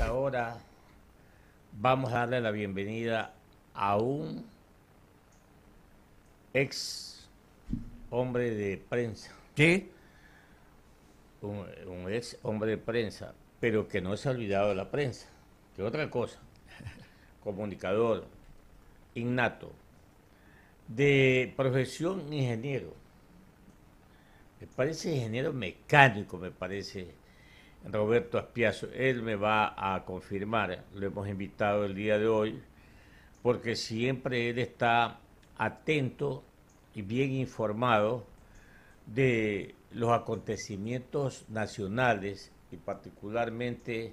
ahora vamos a darle la bienvenida a un ex hombre de prensa. ¿Qué? Un ex hombre de prensa, pero que no se ha olvidado de la prensa, que otra cosa. Comunicador innato, de profesión ingeniero. Me parece ingeniero mecánico, me parece Roberto Aspiazu. Él me va a confirmar, lo hemos invitado el día de hoy, porque siempre él está atento y bien informado de los acontecimientos nacionales y particularmente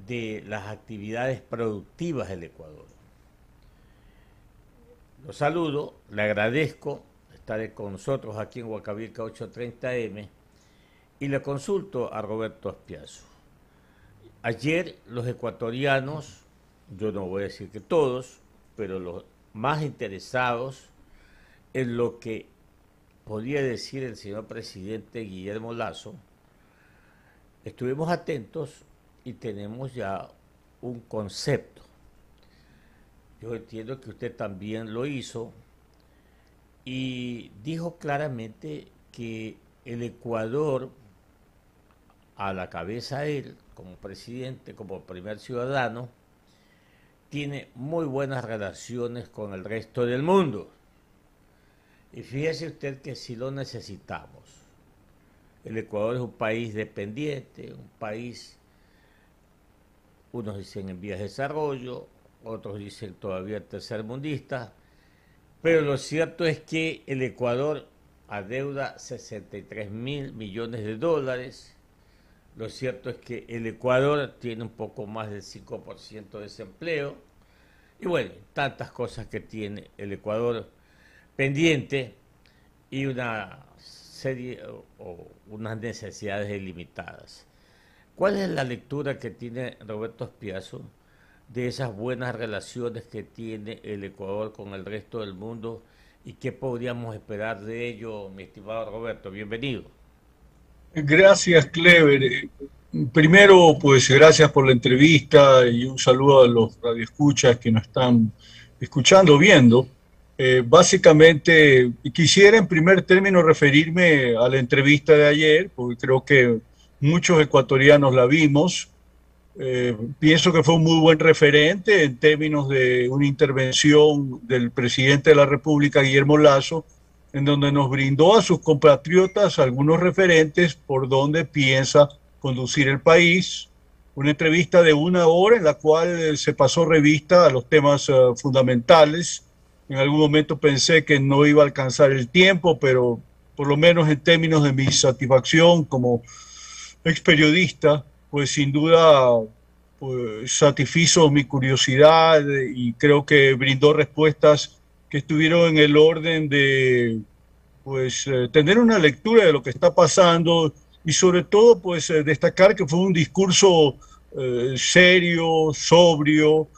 de las actividades productivas del Ecuador. Lo saludo, le agradezco estar con nosotros aquí en Huancavelica 830M y le consulto a Roberto Aspiazu. Ayer los ecuatorianos, yo no voy a decir que todos, pero los más interesados en lo que podía decir el señor presidente Guillermo Lasso, estuvimos atentos y tenemos ya un concepto. Yo entiendo que usted también lo hizo y dijo claramente que el Ecuador, a la cabeza él, como presidente, como primer ciudadano, tiene muy buenas relaciones con el resto del mundo. Y fíjese usted que sí lo necesitamos. El Ecuador es un país dependiente, un país, unos dicen en vías de desarrollo, otros dicen todavía tercermundista, pero lo cierto es que el Ecuador adeuda 63.000 millones de dólares. Lo cierto es que el Ecuador tiene un poco más del 5% de desempleo. Y bueno, tantas cosas que tiene el Ecuador pendiente y una serie o unas necesidades ilimitadas. ¿Cuál es la lectura que tiene Roberto Aspiazu de esas buenas relaciones que tiene el Ecuador con el resto del mundo y qué podríamos esperar de ello, mi estimado Roberto? Bienvenido. Gracias, Clever. Primero, pues gracias por la entrevista y un saludo a los radioescuchas que nos están escuchando, viendo. Básicamente, quisiera en primer término referirme a la entrevista de ayer, porque creo que muchos ecuatorianos la vimos. Pienso que fue un muy buen referente en términos de una intervención del presidente de la República, Guillermo Lasso, en donde nos brindó a sus compatriotas algunos referentes por donde piensa conducir el país. Una entrevista de 1 hora en la cual se pasó revista a los temas fundamentales. En algún momento pensé que no iba a alcanzar el tiempo, pero por lo menos en términos de mi satisfacción como ex periodista, pues sin duda pues, satisfizo mi curiosidad y creo que brindó respuestas que estuvieron en el orden de pues tener una lectura de lo que está pasando y sobre todo pues destacar que fue un discurso serio, sobrio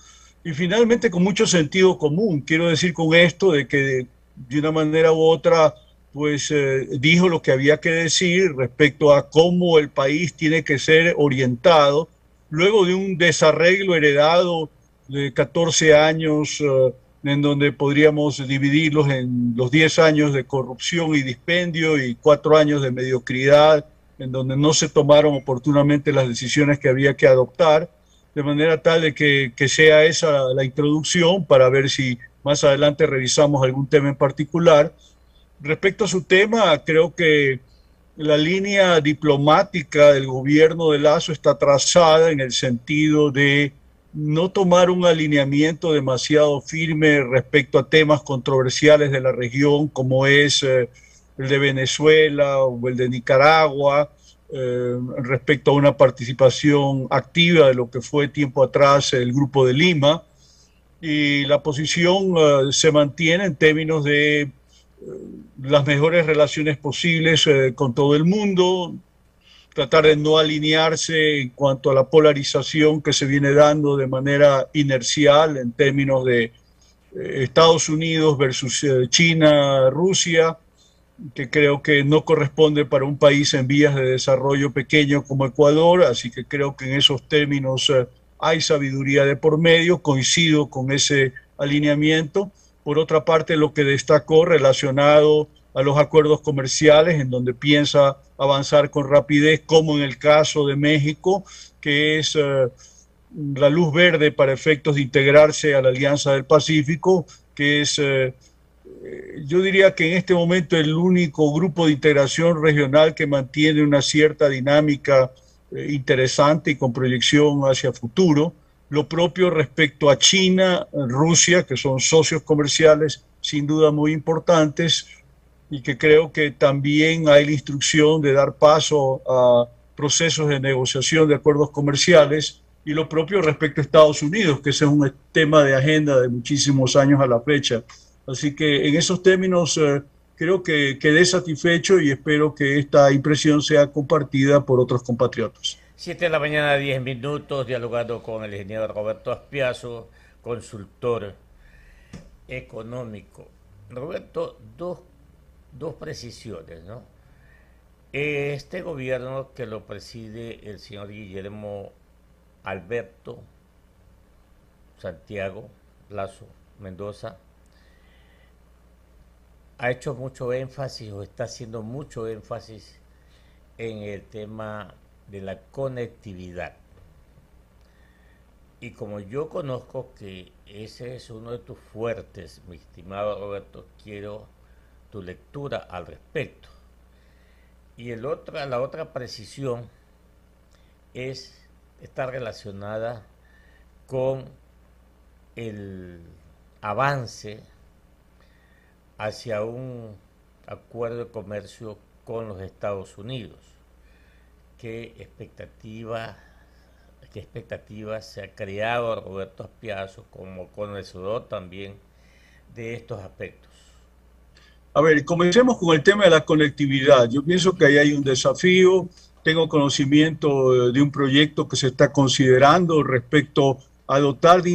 y finalmente con mucho sentido común. Quiero decir con esto de que de una manera u otra pues dijo lo que había que decir respecto a cómo el país tiene que ser orientado luego de un desarreglo heredado de 14 años en donde podríamos dividirlos en los 10 años de corrupción y dispendio y 4 años de mediocridad, en donde no se tomaron oportunamente las decisiones que había que adoptar, de manera tal de que sea esa la introducción para ver si más adelante revisamos algún tema en particular. Respecto a su tema, creo que la línea diplomática del gobierno de Lasso está trazada en el sentido de no tomar un alineamiento demasiado firme respecto a temas controversiales de la región, como es el de Venezuela o el de Nicaragua, respecto a una participación activa de lo que fue tiempo atrás el Grupo de Lima. Y la posición se mantiene en términos de las mejores relaciones posibles con todo el mundo, tratar de no alinearse en cuanto a la polarización que se viene dando de manera inercial en términos de Estados Unidos versus China, Rusia, que creo que no corresponde para un país en vías de desarrollo pequeño como Ecuador, así que creo que en esos términos hay sabiduría de por medio, coincido con ese alineamiento. Por otra parte, lo que destacó relacionado a los acuerdos comerciales, en donde piensa avanzar con rapidez, como en el caso de México, que es la luz verde para efectos de integrarse a la Alianza del Pacífico, que es, yo diría que en este momento el único grupo de integración regional que mantiene una cierta dinámica interesante y con proyección hacia futuro. Lo propio respecto a China, Rusia, que son socios comerciales sin duda muy importantes y que creo que también hay la instrucción de dar paso a procesos de negociación de acuerdos comerciales, y lo propio respecto a Estados Unidos, que ese es un tema de agenda de muchísimos años a la fecha. Así que en esos términos creo que quedé satisfecho y espero que esta impresión sea compartida por otros compatriotas. 7 de la mañana, 10 minutos, dialogando con el ingeniero Roberto Aspiazu, consultor económico. Roberto, dos precisiones, ¿no? Este gobierno que lo preside el señor Guillermo Alberto Santiago Lazo Mendoza ha hecho mucho énfasis o está haciendo mucho énfasis en el tema de la conectividad. Y como yo conozco que ese es uno de tus fuertes, mi estimado Roberto, quiero tu lectura al respecto. Y la otra precisión está relacionada con el avance hacia un acuerdo de comercio con los Estados Unidos. ¿Qué expectativa se ha creado Roberto Aspiazu como conocedor también de estos aspectos? A ver, comencemos con el tema de la conectividad. Yo pienso que ahí hay un desafío. Tengo conocimiento de un proyecto que se está considerando respecto a dotar de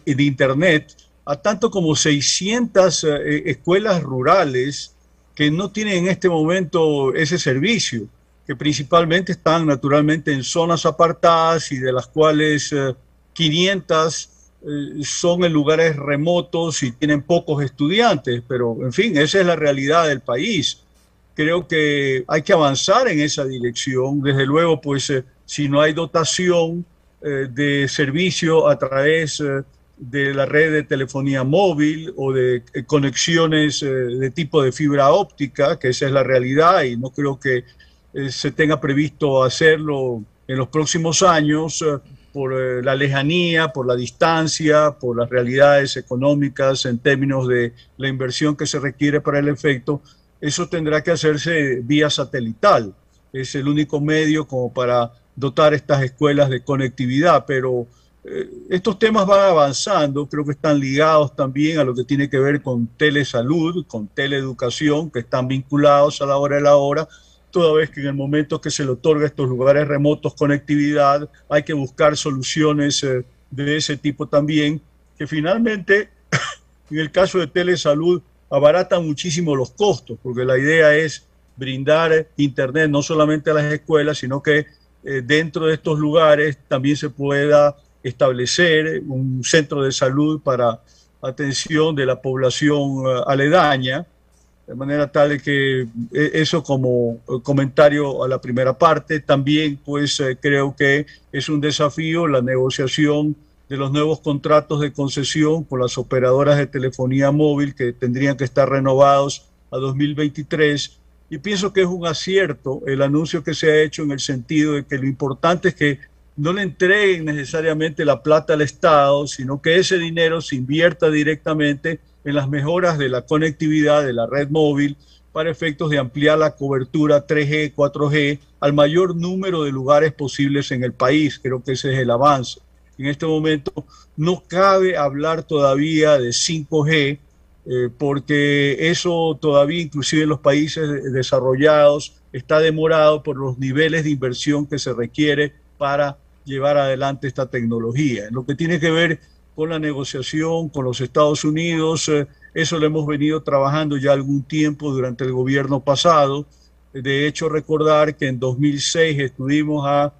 Internet a tanto como 600 escuelas rurales que no tienen en este momento ese servicio, que principalmente están naturalmente en zonas apartadas y de las cuales 500 son en lugares remotos y tienen pocos estudiantes, pero en fin, esa es la realidad del país. Creo que hay que avanzar en esa dirección. Desde luego, pues si no hay dotación de servicio a través de la red de telefonía móvil o de conexiones de tipo de fibra óptica, que esa es la realidad y no creo que se tenga previsto hacerlo en los próximos años por la lejanía, por la distancia, por las realidades económicas en términos de la inversión que se requiere para el efecto. Eso tendrá que hacerse vía satelital. Es el único medio como para dotar estas escuelas de conectividad, pero estos temas van avanzando, creo que están ligados también a lo que tiene que ver con telesalud, con teleeducación, que están vinculados a la hora de la hora, toda vez que en el momento que se le otorga a estos lugares remotos conectividad, hay que buscar soluciones de ese tipo también, que finalmente, en el caso de telesalud, abaratan muchísimo los costos, porque la idea es brindar Internet no solamente a las escuelas, sino que dentro de estos lugares también se pueda establecer un centro de salud para atención de la población aledaña, de manera tal de que eso como comentario a la primera parte. También pues creo que es un desafío la negociación de los nuevos contratos de concesión con las operadoras de telefonía móvil que tendrían que estar renovados a 2023, y pienso que es un acierto el anuncio que se ha hecho en el sentido de que lo importante es que no le entreguen necesariamente la plata al Estado, sino que ese dinero se invierta directamente en las mejoras de la conectividad de la red móvil para efectos de ampliar la cobertura 3G, 4G al mayor número de lugares posibles en el país. Creo que ese es el avance. En este momento no cabe hablar todavía de 5G, porque eso todavía, inclusive en los países desarrollados, está demorado por los niveles de inversión que se requiere para llevar adelante esta tecnología. En lo que tiene que ver con la negociación con los Estados Unidos, eso lo hemos venido trabajando ya algún tiempo durante el gobierno pasado. De hecho, recordar que en 2006 estuvimos a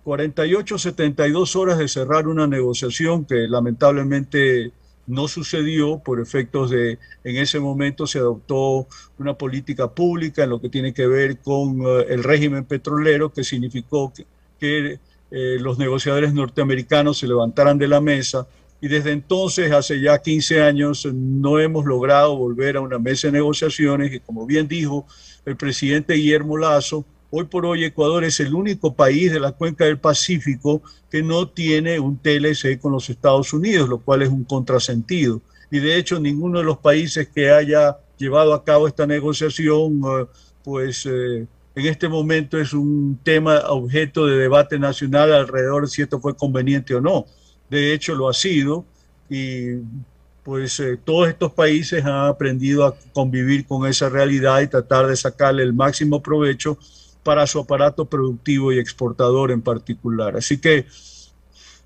48, 72 horas de cerrar una negociación que lamentablemente no sucedió por efectos de, en ese momento se adoptó una política pública en lo que tiene que ver con el régimen petrolero, que significó que los negociadores norteamericanos se levantaran de la mesa, y desde entonces, hace ya 15 años, no hemos logrado volver a una mesa de negociaciones, y como bien dijo el presidente Guillermo Lasso, hoy por hoy Ecuador es el único país de la cuenca del Pacífico que no tiene un TLC con los Estados Unidos, lo cual es un contrasentido. Y de hecho ninguno de los países que haya llevado a cabo esta negociación, en este momento es un tema objeto de debate nacional alrededor de si esto fue conveniente o no. De hecho lo ha sido, y todos estos países han aprendido a convivir con esa realidad y tratar de sacarle el máximo provecho para su aparato productivo y exportador en particular. Así que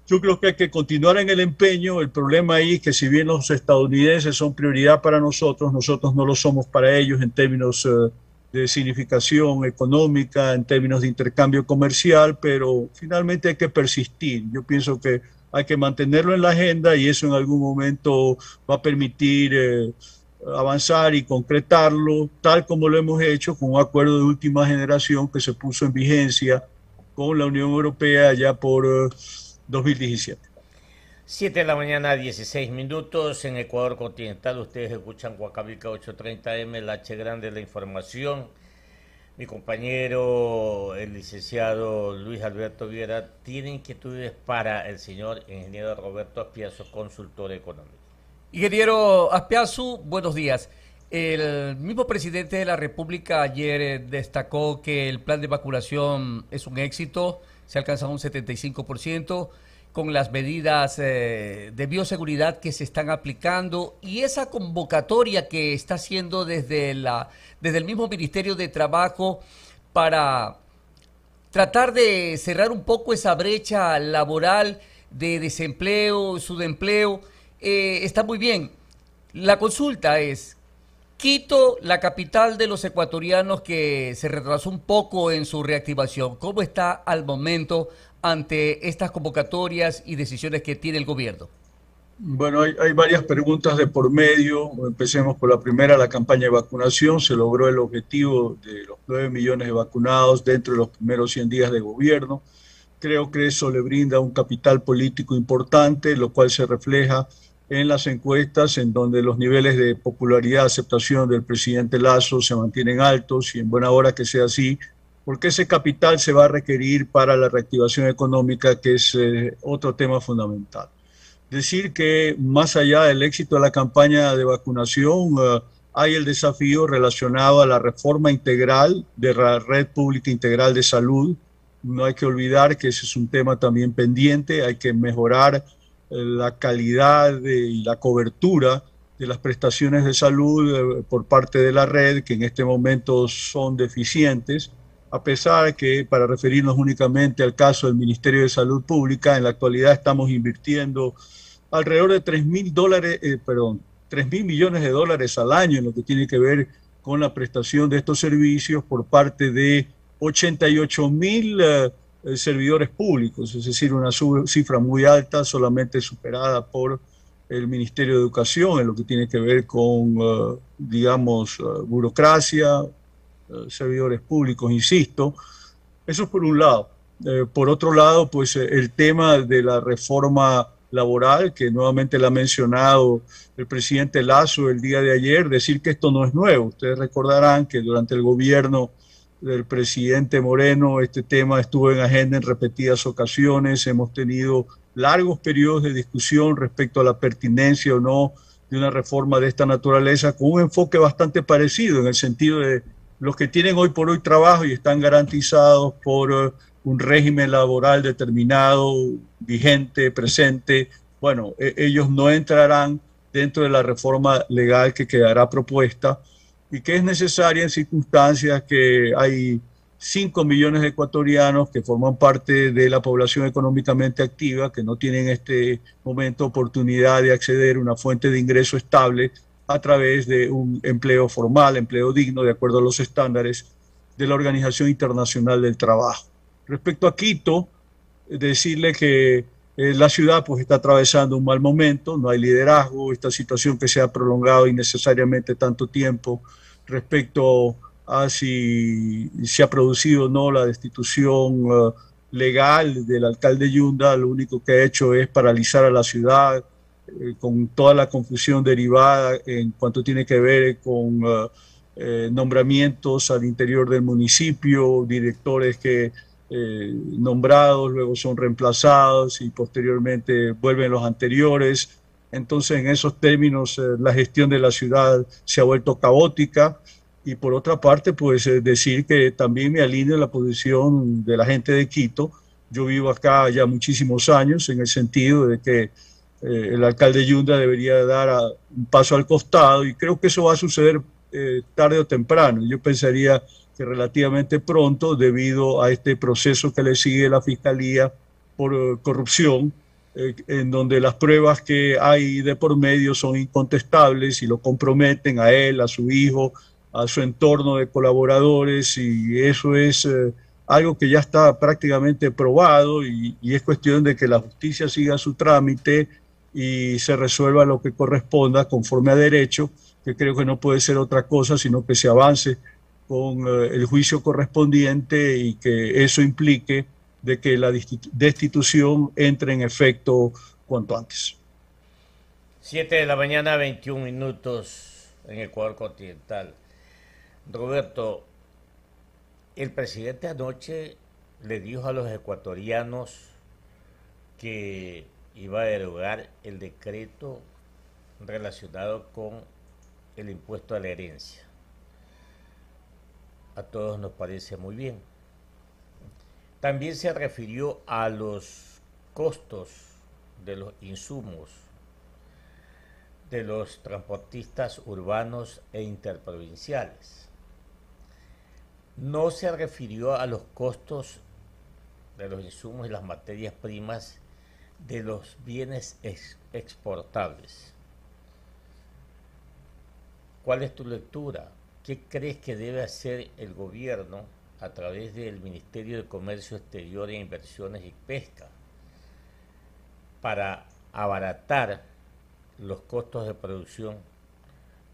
yo creo que hay que continuar en el empeño. El problema ahí es que si bien los estadounidenses son prioridad para nosotros, nosotros no lo somos para ellos en términos de significación económica, en términos de intercambio comercial, pero finalmente hay que persistir. Yo pienso que hay que mantenerlo en la agenda, y eso en algún momento va a permitir avanzar y concretarlo, tal como lo hemos hecho con un acuerdo de última generación que se puso en vigencia con la Unión Europea ya por 2017. 7 de la mañana, 16 minutos en Ecuador continental. Ustedes escuchan Huacavilca 830M, la H grande de la información. Mi compañero, el licenciado Luis Alberto Viera, tiene inquietudes para el señor ingeniero Roberto Aspiazu, consultor económico. Ingeniero Aspiazu, buenos días. El mismo presidente de la República ayer destacó que el plan de vacunación es un éxito, se ha alcanzado un 75%, con las medidas de bioseguridad que se están aplicando, y esa convocatoria que está haciendo desde el mismo Ministerio de Trabajo para tratar de cerrar un poco esa brecha laboral de desempleo, subempleo, está muy bien. La consulta es: Quito, la capital de los ecuatorianos, que se retrasó un poco en su reactivación, ¿cómo está al momento ante estas convocatorias y decisiones que tiene el gobierno? Bueno, hay varias preguntas de por medio. Empecemos por la primera, la campaña de vacunación. Se logró el objetivo de los 9 millones de vacunados dentro de los primeros 100 días de gobierno. Creo que eso le brinda un capital político importante, lo cual se refleja en las encuestas, en donde los niveles de popularidad, aceptación del presidente Lasso se mantienen altos, y en buena hora que sea así, porque ese capital se va a requerir para la reactivación económica, que es otro tema fundamental. Decir que más allá del éxito de la campaña de vacunación, hay el desafío relacionado a la reforma integral de la Red Pública Integral de Salud. No hay que olvidar que ese es un tema también pendiente. Hay que mejorar la calidad y la cobertura de las prestaciones de salud por parte de la red, que en este momento son deficientes, a pesar de que, para referirnos únicamente al caso del Ministerio de Salud Pública, en la actualidad estamos invirtiendo alrededor de $3 mil millones de dólares al año en lo que tiene que ver con la prestación de estos servicios por parte de 88.000 servidores públicos, es decir, una cifra muy alta, solamente superada por el Ministerio de Educación en lo que tiene que ver con, burocracia, servidores públicos, insisto. Eso es por un lado. Por otro lado, el tema de la reforma laboral, que nuevamente la ha mencionado el presidente Lasso el día de ayer, decir que esto no es nuevo. Ustedes recordarán que durante el gobierno del presidente Moreno este tema estuvo en agenda en repetidas ocasiones. Hemos tenido largos periodos de discusión respecto a la pertinencia o no de una reforma de esta naturaleza, con un enfoque bastante parecido, en el sentido de los que tienen hoy por hoy trabajo y están garantizados por un régimen laboral determinado, vigente, presente. Bueno, ellos no entrarán dentro de la reforma legal que quedará propuesta, y que es necesaria en circunstancias que hay 5 millones de ecuatorianos que forman parte de la población económicamente activa, que no tienen en este momento oportunidad de acceder a una fuente de ingreso estable a través de un empleo formal, empleo digno, de acuerdo a los estándares de la Organización Internacional del Trabajo. Respecto a Quito, decirle que la ciudad pues está atravesando un mal momento, no hay liderazgo, esta situación que se ha prolongado innecesariamente tanto tiempo respecto a si se ha producido o no la destitución legal del alcalde Yunda, lo único que ha hecho es paralizar a la ciudad con toda la confusión derivada en cuanto tiene que ver con nombramientos al interior del municipio, directores que nombrados, luego son reemplazados y posteriormente vuelven los anteriores. Entonces, en esos términos, la gestión de la ciudad se ha vuelto caótica. Y por otra parte, pues decir que también me alineo en la posición de la gente de Quito. Yo vivo acá ya muchísimos años en el sentido de que el alcalde Yunda debería dar un paso al costado y creo que eso va a suceder tarde o temprano. Yo pensaría que relativamente pronto, debido a este proceso que le sigue la Fiscalía por corrupción, en donde las pruebas que hay de por medio son incontestables y lo comprometen a él, a su hijo, a su entorno de colaboradores, y eso es algo que ya está prácticamente probado y es cuestión de que la justicia siga su trámite y se resuelva lo que corresponda conforme a derecho, que creo que no puede ser otra cosa, sino que se avance con el juicio correspondiente y que eso implique de que la destitución entre en efecto cuanto antes. 7 de la mañana, 21 minutos en Ecuador continental. Roberto, el presidente anoche le dijo a los ecuatorianos que iba a derogar el decreto relacionado con el impuesto a la herencia. A todos nos parece muy bien. También se refirió a los costos de los insumos de los transportistas urbanos e interprovinciales. No se refirió a los costos de los insumos y las materias primas de los bienes exportables. ¿Cuál es tu lectura? ¿Qué crees que debe hacer el gobierno a través del Ministerio de Comercio Exterior e Inversiones y Pesca para abaratar los costos de producción,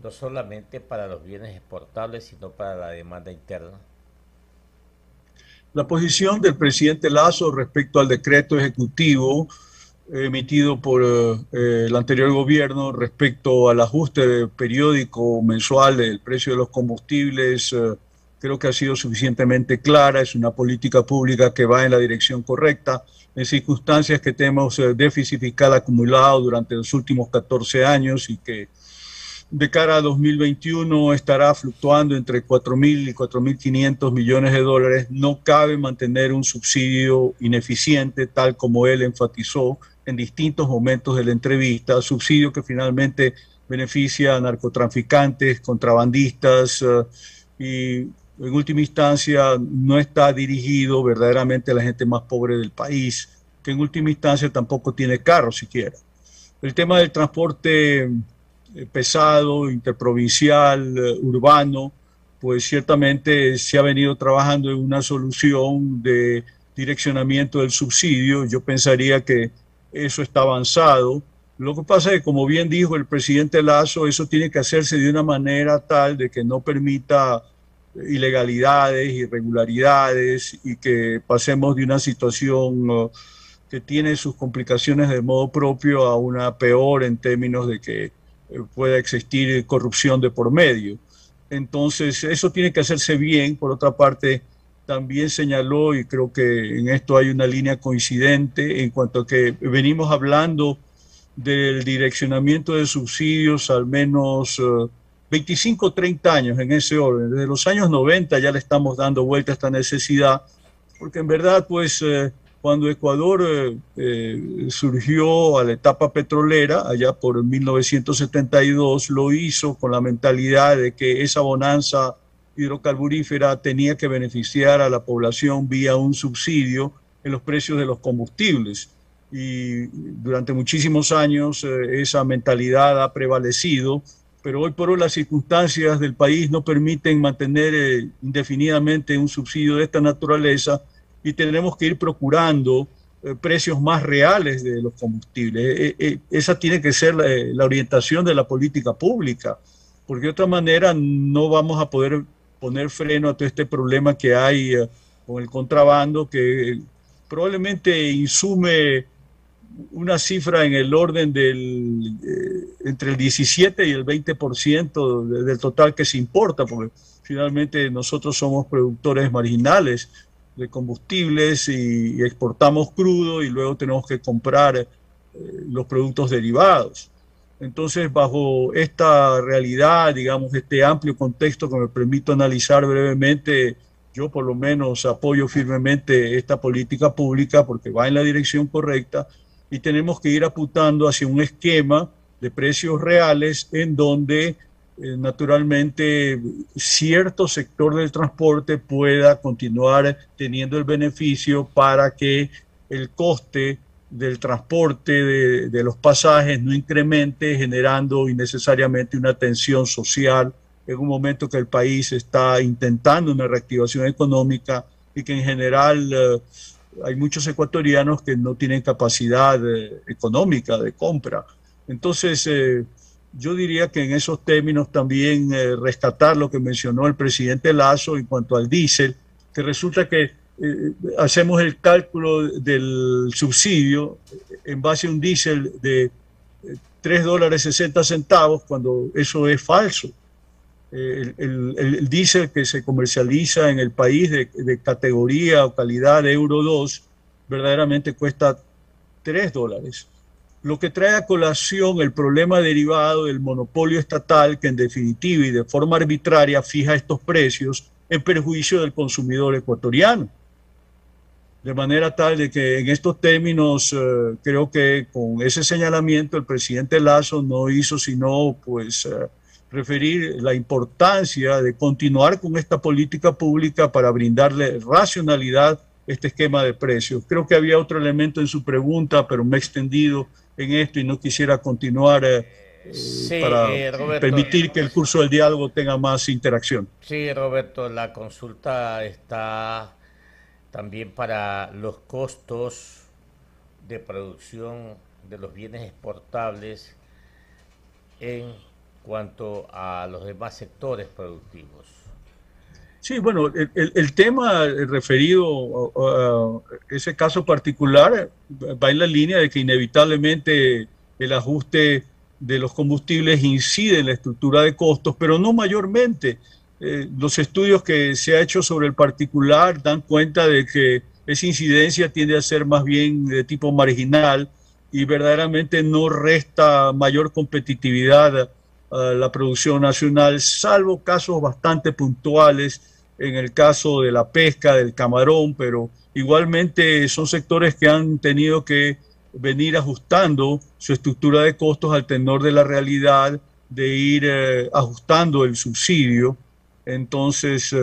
no solamente para los bienes exportables, sino para la demanda interna? La posición del presidente Lasso respecto al decreto ejecutivo emitido por el anterior gobierno respecto al ajuste periódico mensual del precio de los combustibles, creo que ha sido suficientemente clara. Es una política pública que va en la dirección correcta en circunstancias que tenemos déficit fiscal acumulado durante los últimos 14 años y que de cara a 2021 estará fluctuando entre 4.000 y 4.500 millones de dólares. No cabe mantener un subsidio ineficiente, tal como él enfatizó en distintos momentos de la entrevista, subsidio que finalmente beneficia a narcotraficantes, contrabandistas y en última instancia no está dirigido verdaderamente a la gente más pobre del país, que en última instancia tampoco tiene carro siquiera. El tema del transporte pesado, interprovincial, urbano, pues ciertamente se ha venido trabajando en una solución de direccionamiento del subsidio. Yo pensaría que eso está avanzado. Lo que pasa es que, como bien dijo el presidente Lasso, eso tiene que hacerse de una manera tal de que no permita ilegalidades, irregularidades y que pasemos de una situación que tiene sus complicaciones de modo propio a una peor en términos de que pueda existir corrupción de por medio. Entonces, eso tiene que hacerse bien. Por otra parte, también señaló, y creo que en esto hay una línea coincidente, en cuanto a que venimos hablando del direccionamiento de subsidios al menos 25 o 30 años en ese orden. Desde los años 90 ya le estamos dando vuelta a esta necesidad, porque en verdad, pues, cuando Ecuador surgió a la etapa petrolera, allá por 1972, lo hizo con la mentalidad de que esa bonanza hidrocarburífera tenía que beneficiar a la población vía un subsidio en los precios de los combustibles. Y durante muchísimos años esa mentalidad ha prevalecido, pero hoy por hoy las circunstancias del país no permiten mantener indefinidamente un subsidio de esta naturaleza y tenemos que ir procurando precios más reales de los combustibles. Esa tiene que ser la orientación de la política pública, porque de otra manera no vamos a poder poner freno a todo este problema que hay con el contrabando, que probablemente insume una cifra en el orden del entre el 17 y el 20% del total que se importa, porque finalmente nosotros somos productores marginales de combustibles y exportamos crudo y luego tenemos que comprar los productos derivados. Entonces, bajo esta realidad, digamos, este amplio contexto que me permito analizar brevemente, yo por lo menos apoyo firmemente esta política pública porque va en la dirección correcta y tenemos que ir apuntando hacia un esquema de precios reales en donde naturalmente cierto sector del transporte pueda continuar teniendo el beneficio para que el coste del transporte de los pasajes no incremente, generando innecesariamente una tensión social en un momento que el país está intentando una reactivación económica y que en general hay muchos ecuatorianos que no tienen capacidad económica de compra. Entonces, yo diría que en esos términos también rescatar lo que mencionó el presidente Lasso en cuanto al diésel, que resulta que hacemos el cálculo del subsidio en base a un diésel de $3.60 cuando eso es falso. El diésel que se comercializa en el país de categoría o calidad de Euro 2 verdaderamente cuesta $3. Lo que trae a colación el problema derivado del monopolio estatal que en definitiva y de forma arbitraria fija estos precios en perjuicio del consumidor ecuatoriano. De manera tal de que en estos términos creo que con ese señalamiento el presidente Lasso no hizo sino pues referir la importancia de continuar con esta política pública para brindarle racionalidad a este esquema de precios. Creo que había otro elemento en su pregunta, pero me he extendido en esto y no quisiera continuar para Roberto, permitir que el curso del diálogo tenga más interacción. Sí, Roberto, la consulta está también para los costos de producción de los bienes exportables en cuanto a los demás sectores productivos. Sí, bueno, el tema referido a ese caso particular va en la línea de que inevitablemente el ajuste de los combustibles incide en la estructura de costos, pero no mayormente. Los estudios que se ha hecho sobre el particular dan cuenta de que esa incidencia tiende a ser más bien de tipo marginal y verdaderamente no resta mayor competitividad a la producción nacional, salvo casos bastante puntuales en el caso de la pesca, del camarón, pero igualmente son sectores que han tenido que venir ajustando su estructura de costos al tenor de la realidad, de ir ajustando el subsidio. Entonces,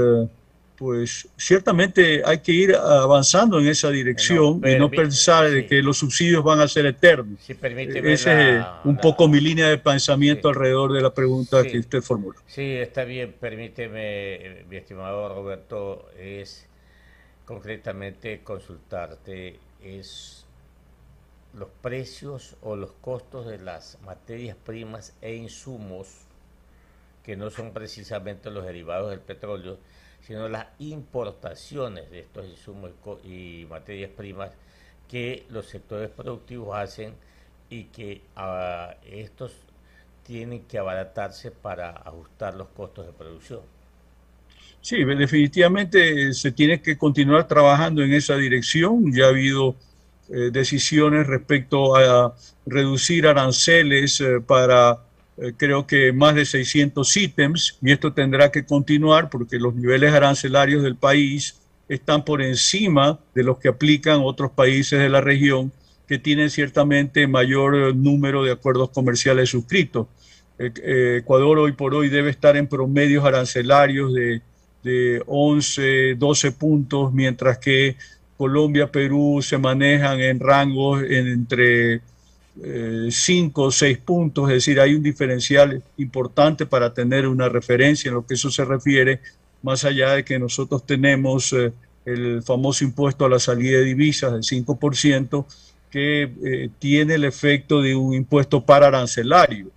pues ciertamente hay que ir avanzando en esa dirección y no pensar de que los subsidios van a ser eternos. Si Esa es un poco mi línea de pensamiento alrededor de la pregunta que usted formuló. Sí, está bien. Permíteme, mi estimado Roberto, es concretamente consultarte, es los precios o los costos de las materias primas e insumos que no son precisamente los derivados del petróleo, sino las importaciones de estos insumos y materias primas que los sectores productivos hacen y que estos tienen que abaratarse para ajustar los costos de producción. Sí, definitivamente se tiene que continuar trabajando en esa dirección. Ya ha habido decisiones respecto a reducir aranceles para creo que más de 600 ítems, y esto tendrá que continuar porque los niveles arancelarios del país están por encima de los que aplican otros países de la región que tienen ciertamente mayor número de acuerdos comerciales suscritos. Ecuador hoy por hoy debe estar en promedios arancelarios de 11, 12 puntos, mientras que Colombia, Perú se manejan en rangos entre 5 o 6 puntos, es decir, hay un diferencial importante para tener una referencia en lo que eso se refiere, más allá de que nosotros tenemos el famoso impuesto a la salida de divisas del 5%, que tiene el efecto de un impuesto paraarancelario.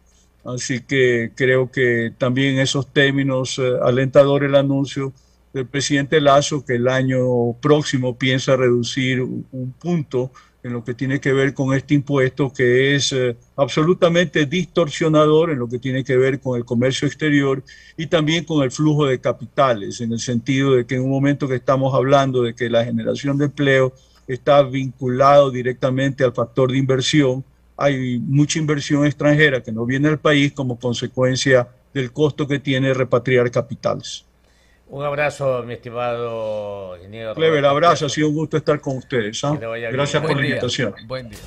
Así que creo que también en esos términos alentador el anuncio del presidente Lasso, que el año próximo piensa reducir un punto en lo que tiene que ver con este impuesto, que es absolutamente distorsionador en lo que tiene que ver con el comercio exterior y también con el flujo de capitales, en el sentido de que en un momento que estamos hablando de que la generación de empleo está vinculado directamente al factor de inversión, hay mucha inversión extranjera que no viene al país como consecuencia del costo que tiene repatriar capitales. Un abrazo, mi estimado ingeniero Clever, Roberto abrazo, ha Aspiazu. sido un gusto estar con ustedes. Que ¿Ah? le vaya bien. Gracias por Buen la día. invitación. Buen día.